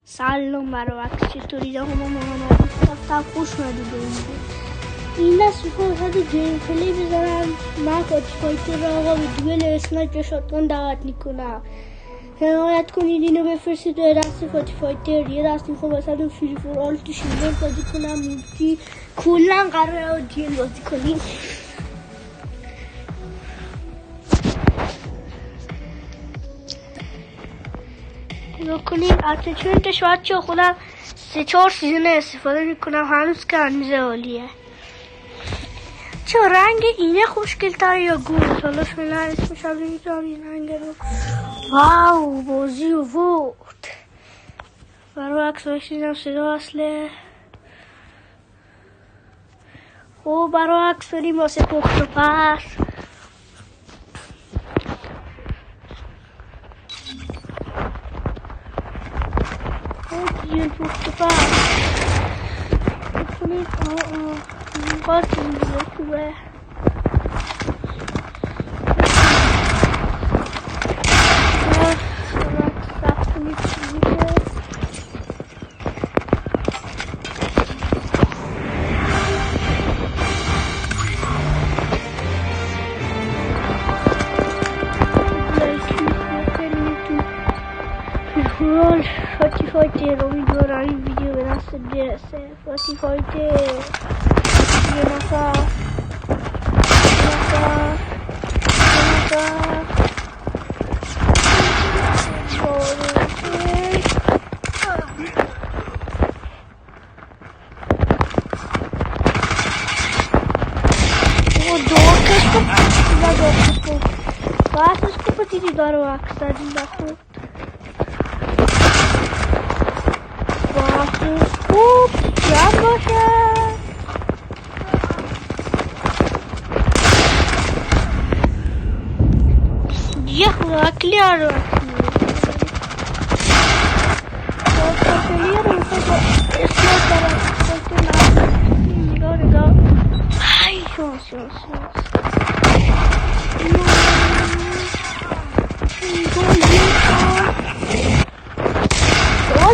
سلام برابر چطوری هم محمد رفتم خوش اومدید این دست میخوام وسط گیم پلی بزنم من فایتر را آقا به دوئل اسنایپر شاتگان دعوت میکنم حمایت کنید اینو بفرستید به دست فایتر یه دست میخوام وسط فری فور آل تو شیلدر بازی کنم مولتی کلا قراره دیل بازی کنیم کنیم اتچمنتش بچه خودم 3-4 سیزن استفاده میکنم هنوز که هنوز عالیه چه رنگ اینه خوشگل تره یا گوز حالا شما اسمش هم نمیتونم این رنگ رو واو بازی و وقت برای عکس بشنیدم صدا اصله خب برای عکس بریم واسه پخت و پس یه پخت و پس بکنید قاطی میگه خوبه فایتر رو میدارم این ویدیو به دست برسه فایتر یه نفر دیدی دارو عکس دادیم بخود خوب جمع باشه یه خدا کلیر رو نگاه های شانس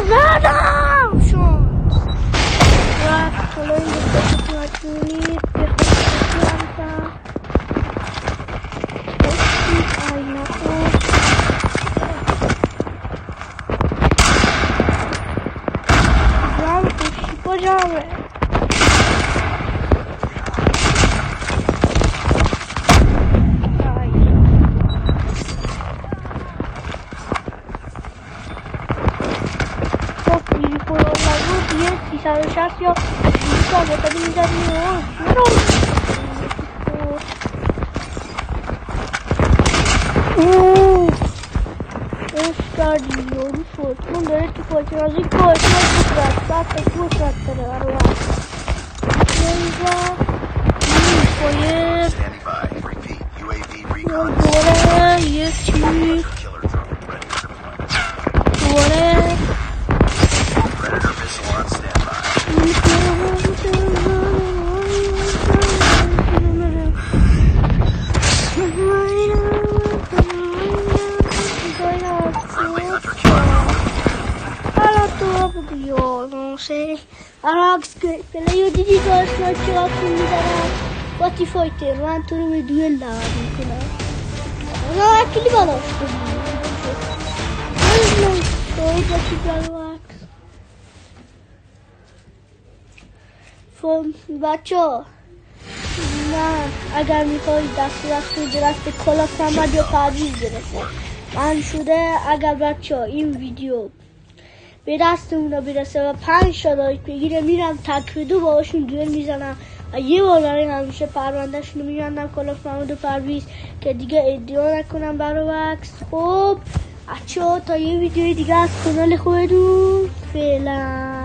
زدم شد رفت حالا این بسته کنید به خود بسیارم بسید آینه خود جمع خوشی با جمعه شخص یا سال بکنی میزدیم کردیم یارو شد اون داره تو پاچه رازی کاش ساعت اکمو شد داره برای دوباره یه چی دوباره عکس پلیو دیدی داشت من چرا کن میدارم باتی فایتر من تو رو به دوئل دعوت میکنم اونا اکلی بالاش کنیم شاید باتی برو عکس بچه ها من اگر میخوایی دست کلا سمد یا پرویز برسه من شده اگر بچه ها این ویدیو به دست اونا برسه و 5 تا لایک بگیره میرم تک 2 باهاشون دوئل میزنم و یه بار برای همیشه پروندهشون رو میبندم کلاف محمد و پرویز که دیگه ادعا نکنم برای عکس خب بچه‌ها تا یه ویدیوی دیگه از کانال خودتون فعلا